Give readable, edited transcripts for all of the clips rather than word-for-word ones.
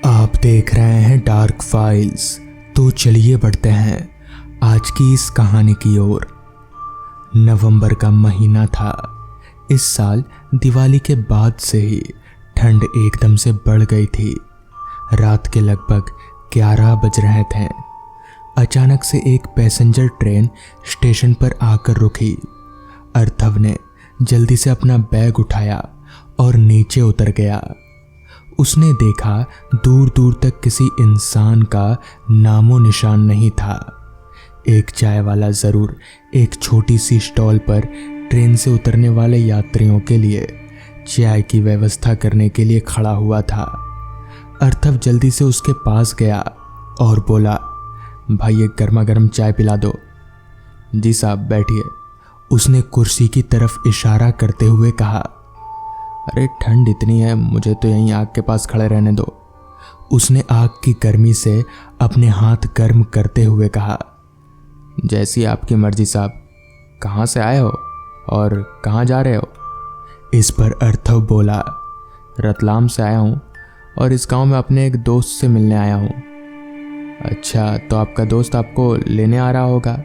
आप देख रहे हैं डार्क फाइल्स। तो चलिए बढ़ते हैं आज की इस कहानी की ओर। नवंबर का महीना था। इस साल दिवाली के बाद से ही ठंड एकदम से बढ़ गई थी। रात के लगभग 11 बज रहे थे। अचानक से एक पैसेंजर ट्रेन स्टेशन पर आकर रुकी। अर्थव ने जल्दी से अपना बैग उठाया और नीचे उतर गया। उसने देखा दूर दूर तक किसी इंसान का नामो निशान नहीं था। एक चाय वाला जरूर एक छोटी सी स्टॉल पर ट्रेन से उतरने वाले यात्रियों के लिए चाय की व्यवस्था करने के लिए खड़ा हुआ था। अर्थव जल्दी से उसके पास गया और बोला, भाई एक गर्मा गर्म चाय पिला दो। जी साहब बैठिए, उसने कुर्सी की तरफ इशारा करते हुए कहा। अरे ठंड इतनी है, मुझे तो यहीं आग के पास खड़े रहने दो। उसने आग की गर्मी से अपने हाथ गर्म करते हुए कहा। जैसी आपकी मर्जी साहब। कहाँ से आए हो और कहाँ जा रहे हो? इस पर अर्थव बोला, रतलाम से आया हूँ और इस गांव में अपने एक दोस्त से मिलने आया हूँ। अच्छा, तो आपका दोस्त आपको लेने आ रहा होगा?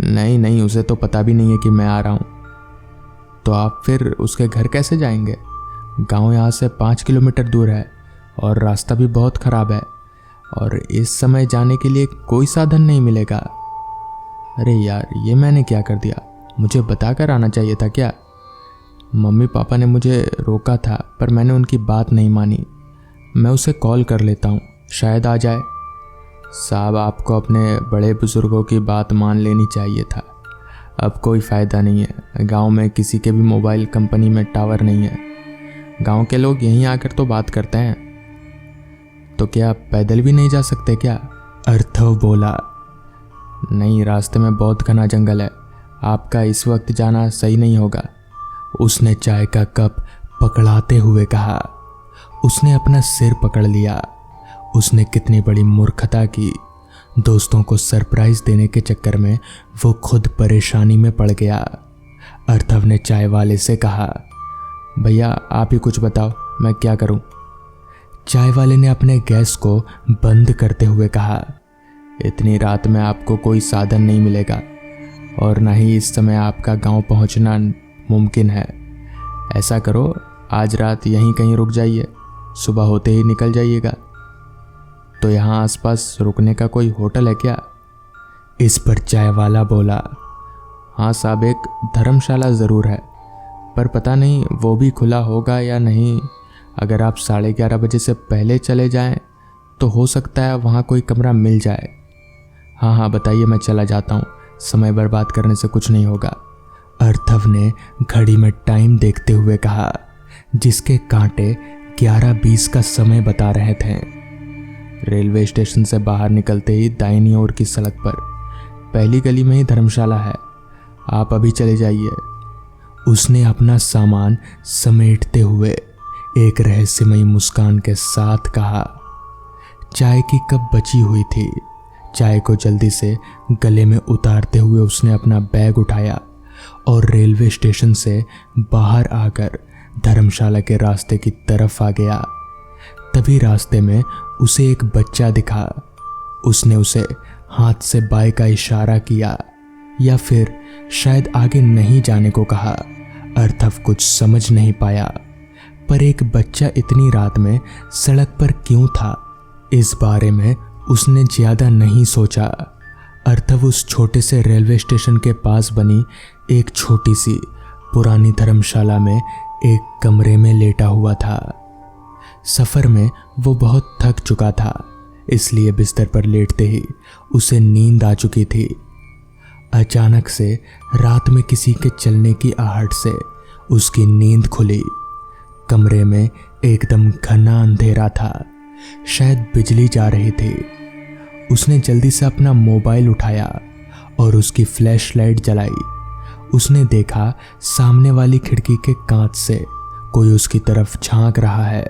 नहीं, उसे तो पता भी नहीं है कि मैं आ रहा हूँ। तो आप फिर उसके घर कैसे जाएंगे? गांव यहाँ से 5 किलोमीटर दूर है और रास्ता भी बहुत ख़राब है और इस समय जाने के लिए कोई साधन नहीं मिलेगा। अरे यार, ये मैंने क्या कर दिया? मुझे बताकर आना चाहिए था क्या? मम्मी पापा ने मुझे रोका था पर मैंने उनकी बात नहीं मानी। मैं उसे कॉल कर लेता हूँ, शायद आ जाए। साहब, आपको अपने बड़े बुजुर्गों की बात मान लेनी चाहिए था। अब कोई फ़ायदा नहीं है। गांव में किसी के भी मोबाइल कंपनी में टावर नहीं है। गांव के लोग यहीं आकर तो बात करते हैं। तो क्या पैदल भी नहीं जा सकते क्या? अर्थव बोला। नहीं, रास्ते में बहुत घना जंगल है। आपका इस वक्त जाना सही नहीं होगा। उसने चाय का कप पकड़ाते हुए कहा। उसने अपना सिर पकड़ लिया। उसने कितनी बड़ी मूर्खता की। दोस्तों को सरप्राइज देने के चक्कर में वो खुद परेशानी में पड़ गया। अर्थव ने चाय वाले से कहा, भैया आप ही कुछ बताओ, मैं क्या करूं? चाय वाले ने अपने गैस को बंद करते हुए कहा, इतनी रात में आपको कोई साधन नहीं मिलेगा और ना ही इस समय आपका गांव पहुंचना मुमकिन है। ऐसा करो, आज रात यहीं कहीं रुक जाइए, सुबह होते ही निकल जाइएगा। तो यहाँ आसपास रुकने का कोई होटल है क्या? इस पर चाय वाला बोला, हाँ साहब, एक धर्मशाला ज़रूर है पर पता नहीं वो भी खुला होगा या नहीं। अगर आप 11:30 बजे से पहले चले जाएं तो हो सकता है वहाँ कोई कमरा मिल जाए। हाँ बताइए, मैं चला जाता हूँ, समय बर्बाद करने से कुछ नहीं होगा। अर्थव ने घड़ी में टाइम देखते हुए कहा, जिसके कांटे 11:20 का समय बता रहे थे। रेलवे स्टेशन से बाहर निकलते ही दाहिनी ओर की सड़क पर पहली गली में ही धर्मशाला है। आप अभी चले जाइए। उसने अपना सामान समेटते हुए एक रहस्यमयी मुस्कान के साथ कहा। चाय की कप बची हुई थी। चाय को जल्दी से गले में उतारते हुए उसने अपना बैग उठाया और रेलवे स्टेशन से बाहर आकर धर्मशाला के रास्ते की तरफ आ गया। तभी रास्ते में उसे एक बच्चा दिखा। उसने उसे हाथ से बाय का इशारा किया या फिर शायद आगे नहीं जाने को कहा। अर्थव कुछ समझ नहीं पाया, पर एक बच्चा इतनी रात में सड़क पर क्यों था, इस बारे में उसने ज़्यादा नहीं सोचा। अर्थव उस छोटे से रेलवे स्टेशन के पास बनी एक छोटी सी पुरानी धर्मशाला में एक कमरे में लेटा हुआ था। सफ़र में वो बहुत थक चुका था, इसलिए बिस्तर पर लेटते ही उसे नींद आ चुकी थी। अचानक से रात में किसी के चलने की आहट से उसकी नींद खुली। कमरे में एकदम घना अंधेरा था, शायद बिजली जा रही थी। उसने जल्दी से अपना मोबाइल उठाया और उसकी फ्लैश लाइट जलाई। उसने देखा सामने वाली खिड़की के कांच से कोई उसकी तरफ झांक रहा है।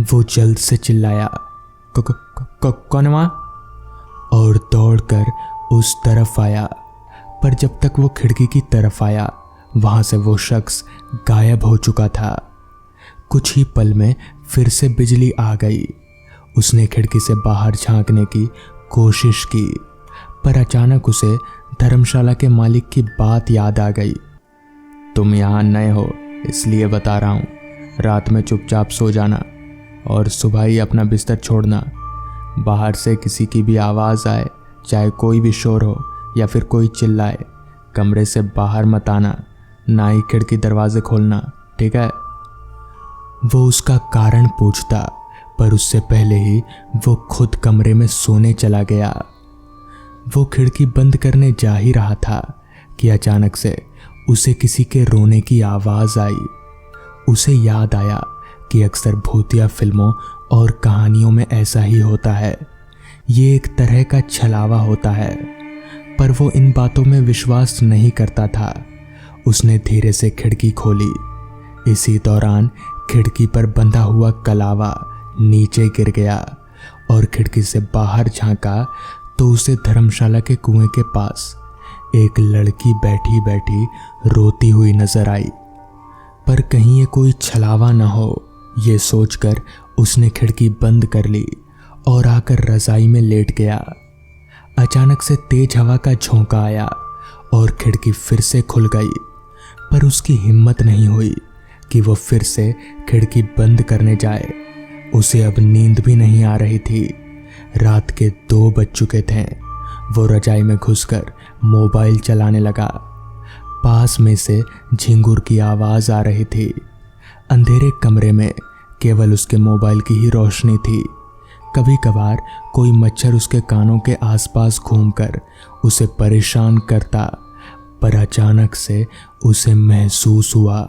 वो जल्द से चिल्लाया, कौन है वहाँ? और दौड़कर उस तरफ आया, पर जब तक वो खिड़की की तरफ आया वहाँ से वो शख्स गायब हो चुका था। कुछ ही पल में फिर से बिजली आ गई। उसने खिड़की से बाहर झांकने की कोशिश की, पर अचानक उसे धर्मशाला के मालिक की बात याद आ गई। तुम यहाँ नए हो इसलिए बता रहा हूँ, रात में चुपचाप सो जाना और सुबह ही अपना बिस्तर छोड़ना। बाहर से किसी की भी आवाज़ आए, चाहे कोई भी शोर हो या फिर कोई चिल्लाए, कमरे से बाहर मत आना, ना ही खिड़की दरवाजे खोलना, ठीक है? वो उसका कारण पूछता, पर उससे पहले ही वो खुद कमरे में सोने चला गया। वो खिड़की बंद करने जा ही रहा था कि अचानक से उसे किसी के रोने की आवाज़ आई। उसे याद आया कि अक्सर भूतिया फिल्मों और कहानियों में ऐसा ही होता है। ये एक तरह का छलावा होता है, पर वो इन बातों में विश्वास नहीं करता था। उसने धीरे से खिड़की खोली। इसी दौरान खिड़की पर बंधा हुआ कलावा नीचे गिर गया और खिड़की से बाहर झांका तो उसे धर्मशाला के कुएं के पास एक लड़की बैठी बैठी रोती हुई नजर आई। पर कहीं ये कोई छलावा न हो, ये सोचकर उसने खिड़की बंद कर ली और आकर रजाई में लेट गया। अचानक से तेज हवा का झोंका आया और खिड़की फिर से खुल गई, पर उसकी हिम्मत नहीं हुई कि वो फिर से खिड़की बंद करने जाए। उसे अब नींद भी नहीं आ रही थी। रात के 2 बज चुके थे। वो रजाई में घुसकर मोबाइल चलाने लगा। पास में से झिंगुर की आवाज़ आ रही थी। अंधेरे कमरे में केवल उसके मोबाइल की ही रोशनी थी। कभी कभार कोई मच्छर उसके कानों के आसपास घूमकर उसे परेशान करता, पर अचानक से उसे महसूस हुआ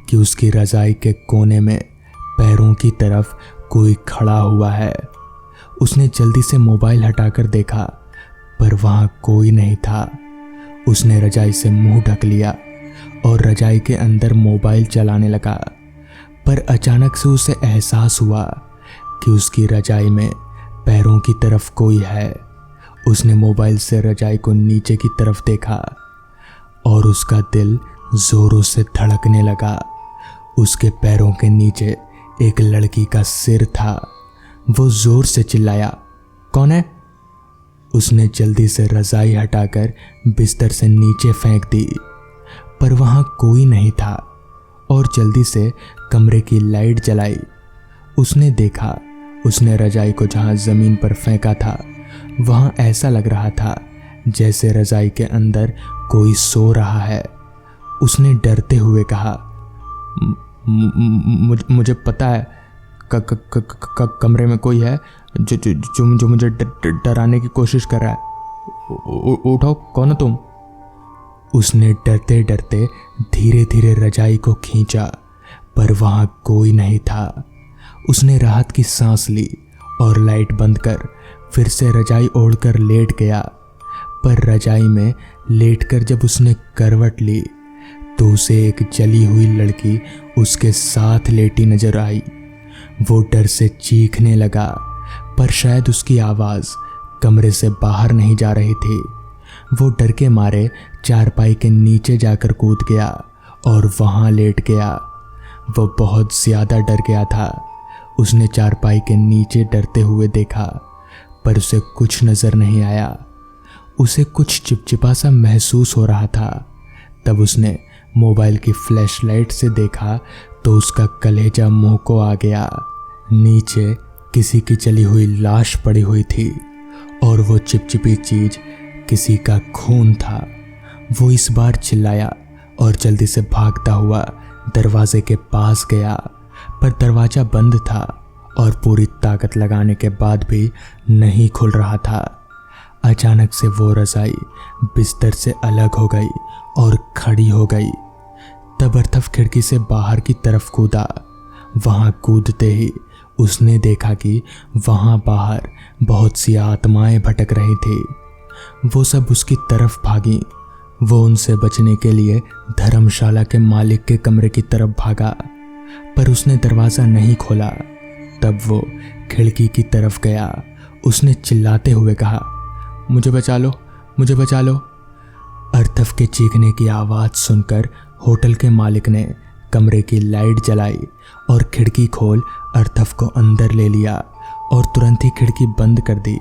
कि उसकी रजाई के कोने में पैरों की तरफ कोई खड़ा हुआ है। उसने जल्दी से मोबाइल हटाकर देखा, पर वहां कोई नहीं था। उसने रजाई से मुंह ढक लिया और रजाई के अंदर मोबाइल चलाने लगा, पर अचानक से उसे एहसास हुआ कि उसकी रजाई में पैरों की तरफ कोई है। उसने मोबाइल से रजाई को नीचे की तरफ देखा और उसका दिल जोरों से धड़कने लगा। उसके पैरों के नीचे एक लड़की का सिर था। वो जोर से चिल्लाया, कौन है? उसने जल्दी से रजाई हटाकर बिस्तर से नीचे फेंक दी, पर वहां कोई नहीं था और जल्दी से कमरे की लाइट जलाई। उसने देखा, उसने रजाई को जहां जमीन पर फेंका था वहां ऐसा लग रहा था जैसे रजाई के अंदर कोई सो रहा है। उसने डरते हुए कहा, मुझे पता है कमरे में कोई है जो मुझे डराने की कोशिश कर रहा है। उठो, कौन हो तुम? उसने डरते डरते धीरे धीरे रजाई को खींचा, पर वहां कोई नहीं था। उसने राहत की सांस ली और लाइट बंद कर फिर से रजाई ओढ़कर लेट गया। पर रजाई में लेटकर जब उसने करवट ली तो उसे एक जली हुई लड़की उसके साथ लेटी नजर आई। वो डर से चीखने लगा, पर शायद उसकी आवाज़ कमरे से बाहर नहीं जा रही थी। वो डर के मारे चारपाई के नीचे जाकर कूद गया और वहां लेट गया। वो बहुत ज़्यादा डर गया था। उसने चारपाई के नीचे डरते हुए देखा, पर उसे कुछ नज़र नहीं आया। उसे कुछ चिपचिपा सा महसूस हो रहा था। तब उसने मोबाइल की फ्लैशलाइट से देखा तो उसका कलेजा मुंह को आ गया। नीचे किसी की जली हुई लाश पड़ी हुई थी और वो चिपचिपी चीज किसी का खून था। वो इस बार चिल्लाया और जल्दी से भागता हुआ दरवाजे के पास गया, पर दरवाज़ा बंद था और पूरी ताकत लगाने के बाद भी नहीं खुल रहा था। अचानक से वो रज़ाई बिस्तर से अलग हो गई और खड़ी हो गई। तब अर्थफ खिड़की से बाहर की तरफ कूदा। वहां कूदते ही उसने देखा कि वहां बाहर बहुत सी आत्माएं भटक रही थी। वो सब उसकी तरफ भागी। वो उनसे बचने के लिए धर्मशाला के मालिक के कमरे की तरफ भागा, पर उसने दरवाज़ा नहीं खोला। तब वो खिड़की की तरफ गया। उसने चिल्लाते हुए कहा, मुझे बचा लो, मुझे बचा लो। अर्थफ के चीखने की आवाज़ सुनकर होटल के मालिक ने कमरे की लाइट जलाई और खिड़की खोल अर्थफ को अंदर ले लिया और तुरंत ही खिड़की बंद कर दी।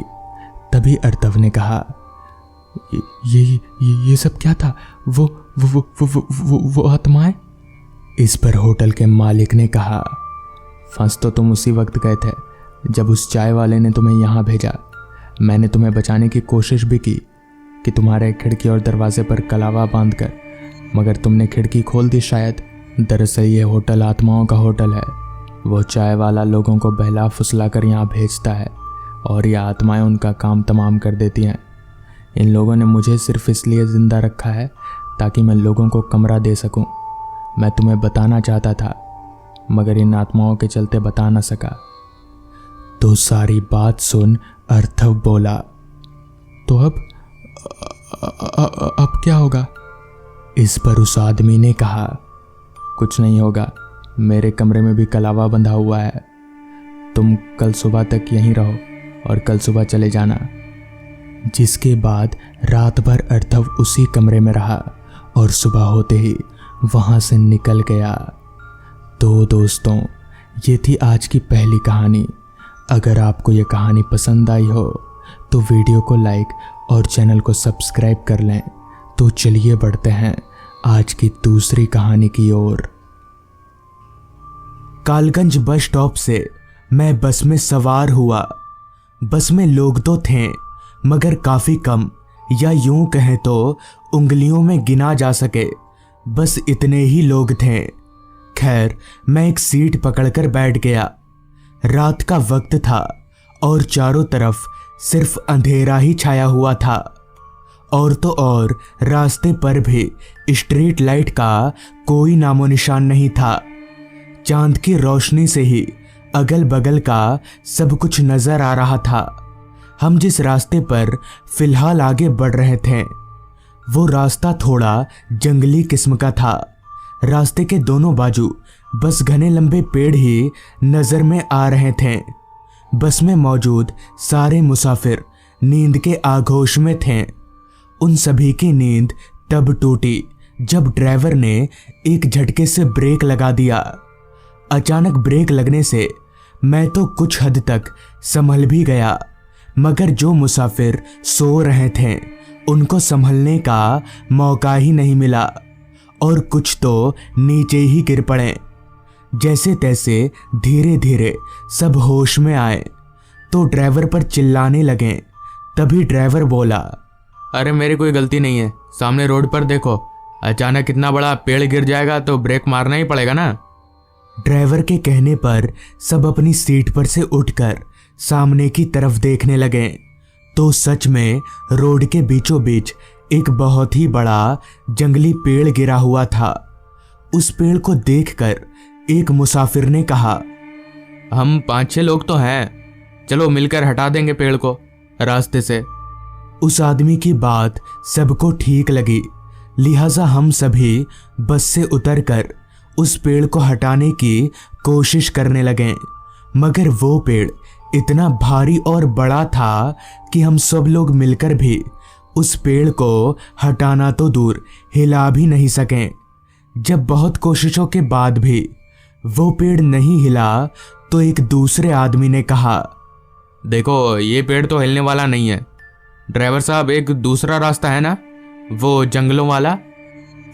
तभी अर्तव ने कहा, ये सब क्या था? वो आत्माएं? इस पर होटल के मालिक ने कहा, फंस तो तुम उसी वक्त गए थे जब उस चाय वाले ने तुम्हें यहाँ भेजा। मैंने तुम्हें बचाने की कोशिश भी की कि तुम्हारे खिड़की और दरवाजे पर कलावा बांधकर, मगर तुमने खिड़की खोल दी शायद। दरअसल ये होटल आत्माओं का होटल है। वो चाय वाला लोगों को बहला फुसला कर यहाँ भेजता है और ये आत्माएं उनका काम तमाम कर देती हैं। इन लोगों ने मुझे सिर्फ इसलिए ज़िंदा रखा है ताकि मैं लोगों को कमरा दे सकूं। मैं तुम्हें बताना चाहता था मगर इन आत्माओं के चलते बता न सका। तो सारी बात सुन अर्थव बोला, तो अब क्या होगा? इस पर उस आदमी ने कहा, कुछ नहीं होगा, मेरे कमरे में भी कलावा बंधा हुआ है। तुम कल सुबह तक यहीं रहो और कल सुबह चले जाना। जिसके बाद रात भर अर्थव उसी कमरे में रहा और सुबह होते ही वहां से निकल गया। तो दोस्तों, ये थी आज की पहली कहानी। अगर आपको ये कहानी पसंद आई हो तो वीडियो को लाइक और चैनल को सब्सक्राइब कर लें। तो चलिए बढ़ते हैं आज की दूसरी कहानी की ओर। कालगंज बस स्टॉप से मैं बस में सवार हुआ। बस में लोग तो थे मगर काफ़ी कम, या यूं कहें तो उंगलियों में गिना जा सके, बस इतने ही लोग थे। खैर, मैं एक सीट पकड़कर बैठ गया। रात का वक्त था और चारों तरफ सिर्फ अंधेरा ही छाया हुआ था। और तो और रास्ते पर भी स्ट्रीट लाइट का कोई नामो निशान नहीं था। चांद की रोशनी से ही अगल बगल का सब कुछ नजर आ रहा था। हम जिस रास्ते पर फिलहाल आगे बढ़ रहे थे वो रास्ता थोड़ा जंगली किस्म का था। रास्ते के दोनों बाजू बस घने लंबे पेड़ ही नजर में आ रहे थे। बस में मौजूद सारे मुसाफिर नींद के आगोश में थे। उन सभी की नींद तब टूटी जब ड्राइवर ने एक झटके से ब्रेक लगा दिया। अचानक ब्रेक लगने से मैं तो कुछ हद तक संभल भी गया, मगर जो मुसाफिर सो रहे थे उनको संभलने का मौका ही नहीं मिला और कुछ तो नीचे ही गिर पड़े। जैसे तैसे धीरे धीरे सब होश में आए तो ड्राइवर पर चिल्लाने लगे। तभी ड्राइवर बोला, अरे मेरी कोई गलती नहीं है, सामने रोड पर देखो, अचानक इतना बड़ा पेड़ गिर जाएगा तो ब्रेक मारना ही पड़ेगा ना। ड्राइवर के कहने पर सब अपनी सीट पर से उठकर सामने की तरफ देखने लगे तो सच में रोड के बीचों बीच एक बहुत ही बड़ा जंगली पेड़ गिरा हुआ था। उस पेड़ को देखकर एक मुसाफिर ने कहा, हम 5-6 लोग तो हैं, चलो मिलकर हटा देंगे पेड़ को रास्ते से। उस आदमी की बात सबको ठीक लगी, लिहाजा हम सभी बस से उतरकर उस पेड़ को हटाने की कोशिश करने लगे। मगर वो पेड़ इतना भारी और बड़ा था कि हम सब लोग मिलकर भी उस पेड़ को हटाना तो दूर हिला भी नहीं सके। जब बहुत कोशिशों के बाद भी वो पेड़ नहीं हिला तो एक दूसरे आदमी ने कहा, देखो ये पेड़ तो हिलने वाला नहीं है ड्राइवर साहब, एक दूसरा रास्ता है ना, वो जंगलों वाला।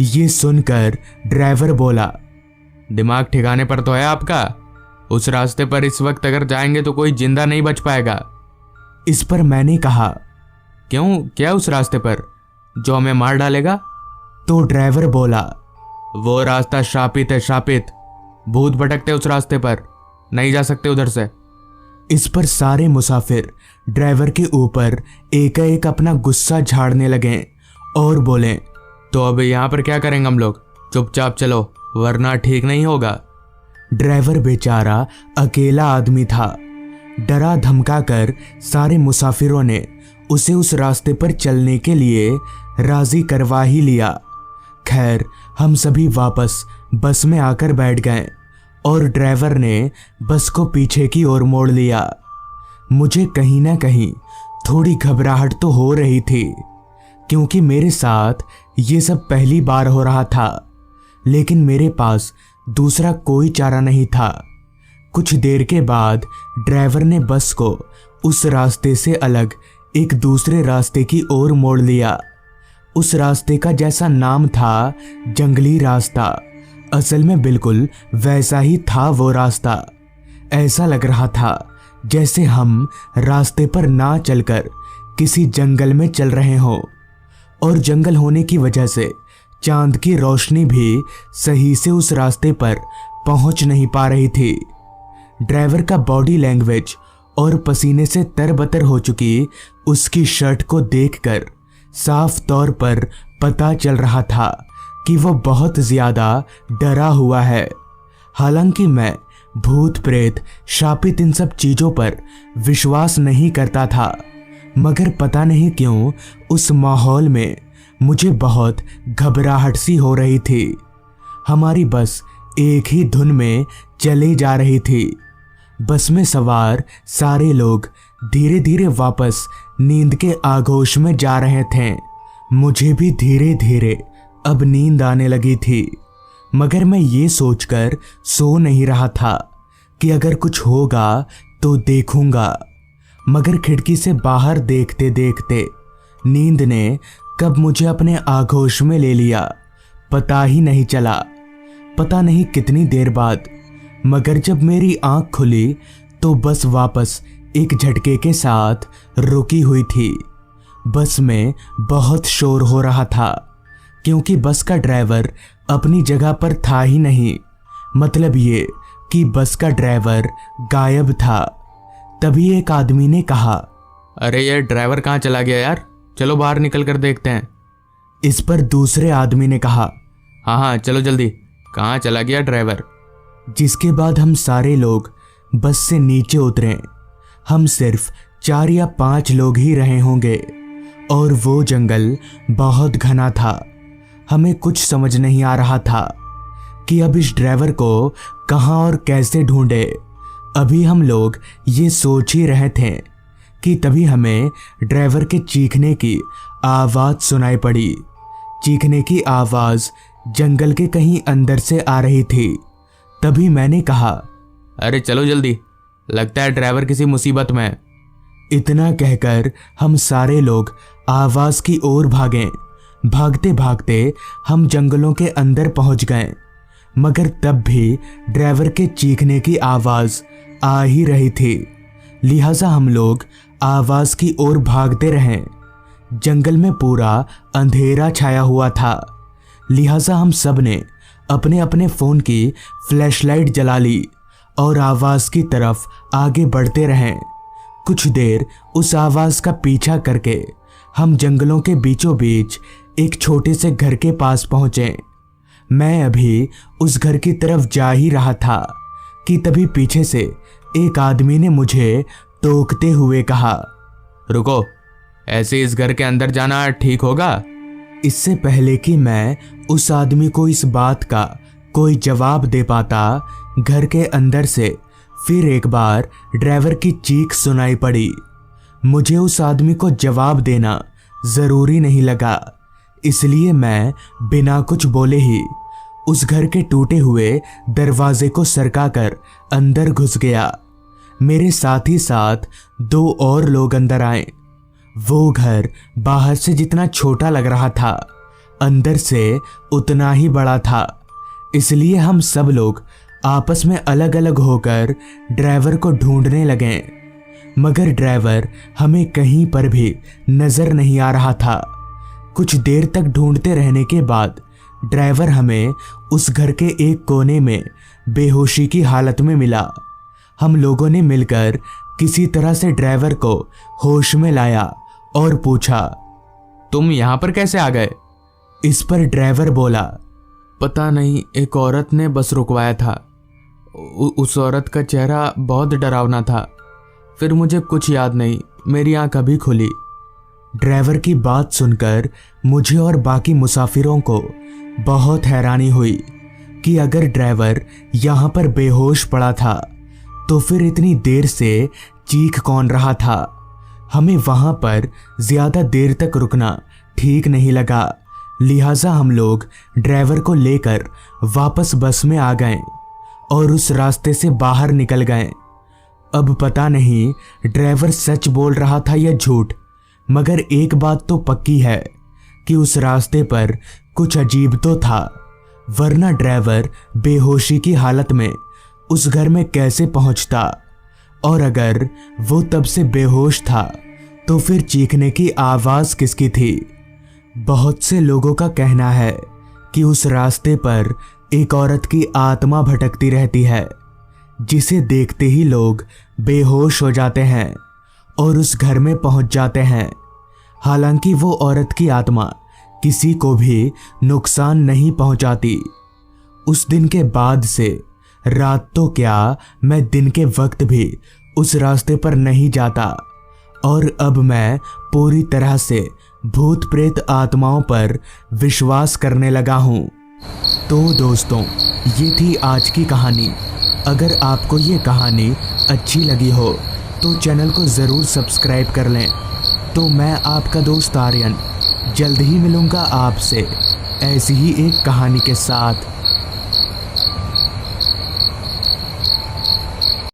ये सुनकर ड्राइवर बोला, दिमाग ठिकाने पर तो है आपका, उस रास्ते पर इस वक्त अगर जाएंगे तो कोई जिंदा नहीं बच पाएगा। इस पर मैंने कहा, क्यों, क्या उस रास्ते पर जो हमें मार डालेगा? तो ड्राइवर बोला, वो रास्ता शापित है, शापित, भूत भटकते उस रास्ते पर, नहीं जा सकते उधर से। इस पर सारे मुसाफिर ड्राइवर के ऊपर एक एक अपना गुस्सा झाड़ने लगे और बोले, तो अब यहाँ पर क्या करेंगे हम लोग, चुपचाप चलो वरना ठीक नहीं होगा। ड्राइवर बेचारा अकेला आदमी था। डरा धमका कर सारे मुसाफिरों ने उसे उस रास्ते पर चलने के लिए राजी करवा ही लिया। खैर, हम सभी वापस बस में आकर बैठ गए और ड्राइवर ने बस को पीछे की ओर मोड़ लिया। मुझे कहीं ना कहीं थोड़ी घबराहट तो हो रही थी क्योंकि मेरे साथ ये सब पहली बार हो रहा था, लेकिन मेरे पास दूसरा कोई चारा नहीं था। कुछ देर के बाद ड्राइवर ने बस को उस रास्ते से अलग एक दूसरे रास्ते की ओर मोड़ लिया। उस रास्ते का जैसा नाम था जंगली रास्ता, असल में बिल्कुल वैसा ही था वो रास्ता। ऐसा लग रहा था जैसे हम रास्ते पर ना चलकर किसी जंगल में चल रहे हों, और जंगल होने की वजह से चांद की रोशनी भी सही से उस रास्ते पर पहुंच नहीं पा रही थी। ड्राइवर का बॉडी लैंग्वेज और पसीने से तरबतर हो चुकी उसकी शर्ट को देखकर साफ तौर पर पता चल रहा था कि वो बहुत ज्यादा डरा हुआ है। हालांकि मैं भूत प्रेत शापित इन सब चीजों पर विश्वास नहीं करता था, मगर पता नहीं क्यों उस माहौल में मुझे बहुत घबराहट सी हो रही थी। हमारी बस एक ही धुन में चले जा रही थी। बस में सवार सारे लोग धीरे धीरे वापस नींद के आगोश में जा रहे थे। मुझे भी धीरे धीरे अब नींद आने लगी थी, मगर मैं ये सोचकर सो नहीं रहा था कि अगर कुछ होगा तो देखूंगा। मगर खिड़की से बाहर देखते देखते नींद ने कब मुझे अपने आगोश में ले लिया पता ही नहीं चला। पता नहीं कितनी देर बाद, मगर जब मेरी आंख खुली तो बस वापस एक झटके के साथ रुकी हुई थी। बस में बहुत शोर हो रहा था क्योंकि बस का ड्राइवर अपनी जगह पर था ही नहीं। मतलब ये कि बस का ड्राइवर गायब था। तभी एक आदमी ने कहा, अरे ये ड्राइवर कहाँ चला गया यार, चलो बाहर निकल कर देखते हैं। इस पर दूसरे आदमी ने कहा, हाँ हाँ चलो जल्दी, कहाँ चला गया ड्राइवर। जिसके बाद हम सारे लोग बस से नीचे उतरे। हम सिर्फ 4 या 5 लोग ही रहे होंगे और वो जंगल बहुत घना था। हमें कुछ समझ नहीं आ रहा था कि अब इस ड्राइवर को कहाँ और कैसे ढूंढे। अभी हम लोग ये सोच ही रहे थे कि तभी हमें ड्राइवर के चीखने की आवाज़ सुनाई पड़ी। चीखने की आवाज़ जंगल के कहीं अंदर से आ रही थी। तभी मैंने कहा, अरे चलो जल्दी, लगता है ड्राइवर किसी मुसीबत में है। इतना कहकर हम सारे लोग आवाज़ की ओर भागे। भागते भागते हम जंगलों के अंदर पहुंच गए, मगर तब भी ड्राइवर के चीखने की आवाज़ आ ही रही थी। लिहाजा हम लोग आवाज़ की ओर भागते रहे। जंगल में पूरा अंधेरा छाया हुआ था, लिहाजा हम सब ने अपने अपने फ़ोन की फ्लैशलाइट जला ली और आवाज़ की तरफ आगे बढ़ते रहे। कुछ देर उस आवाज़ का पीछा करके हम जंगलों के बीचों बीच एक छोटे से घर के पास पहुँचे। मैं अभी उस घर की तरफ जा ही रहा था कि तभी पीछे से एक आदमी ने मुझे टोकते हुए कहा, रुको, ऐसे इस घर के अंदर जाना ठीक होगा? इससे पहले कि मैं उस आदमी को इस बात का कोई जवाब दे पाता, घर के अंदर से फिर एक बार ड्राइवर की चीख सुनाई पड़ी। मुझे उस आदमी को जवाब देना ज़रूरी नहीं लगा, इसलिए मैं बिना कुछ बोले ही उस घर के टूटे हुए दरवाजे को सरकाकर अंदर घुस गया। मेरे साथ ही साथ 2 और लोग अंदर आए। वो घर बाहर से जितना छोटा लग रहा था, अंदर से उतना ही बड़ा था। इसलिए हम सब लोग आपस में अलग अलग होकर ड्राइवर को ढूंढने लगे, मगर ड्राइवर हमें कहीं पर भी नज़र नहीं आ रहा था। कुछ देर तक ढूंढते रहने के बाद ड्राइवर हमें उस घर के एक कोने में बेहोशी की हालत में मिला। हम लोगों ने मिलकर किसी तरह से ड्राइवर को होश में लाया और पूछा, तुम यहाँ पर कैसे आ गए? इस पर ड्राइवर बोला, पता नहीं, एक औरत ने बस रुकवाया था। उस औरत का चेहरा बहुत डरावना था। फिर मुझे कुछ याद नहीं, मेरी आंख अभी खुली। ड्राइवर की बात सुनकर मुझे और बाकी मुसाफिरों को बहुत हैरानी हुई कि अगर ड्राइवर यहाँ पर बेहोश पड़ा था तो फिर इतनी देर से चीख कौन रहा था। हमें वहाँ पर ज़्यादा देर तक रुकना ठीक नहीं लगा, लिहाजा हम लोग ड्राइवर को लेकर वापस बस में आ गए और उस रास्ते से बाहर निकल गए। अब पता नहीं ड्राइवर सच बोल रहा था या झूठ, मगर एक बात तो पक्की है कि उस रास्ते पर कुछ अजीब तो था, वरना ड्राइवर बेहोशी की हालत में उस घर में कैसे पहुंचता। और अगर वो तब से बेहोश था तो फिर चीखने की आवाज़ किसकी थी। बहुत से लोगों का कहना है कि उस रास्ते पर एक औरत की आत्मा भटकती रहती है, जिसे देखते ही लोग बेहोश हो जाते हैं और उस घर में पहुंच जाते हैं। हालांकि वो औरत की आत्मा किसी को भी नुकसान नहीं पहुंचाती। उस दिन के बाद से रात तो क्या, मैं दिन के वक्त भी उस रास्ते पर नहीं जाता, और अब मैं पूरी तरह से भूत प्रेत आत्माओं पर विश्वास करने लगा हूँ। तो दोस्तों, ये थी आज की कहानी। अगर आपको ये कहानी अच्छी लगी हो तो चैनल को ज़रूर सब्सक्राइब कर लें। तो मैं आपका दोस्त आर्यन जल्द ही मिलूँगा आपसे ऐसी ही एक कहानी के साथ।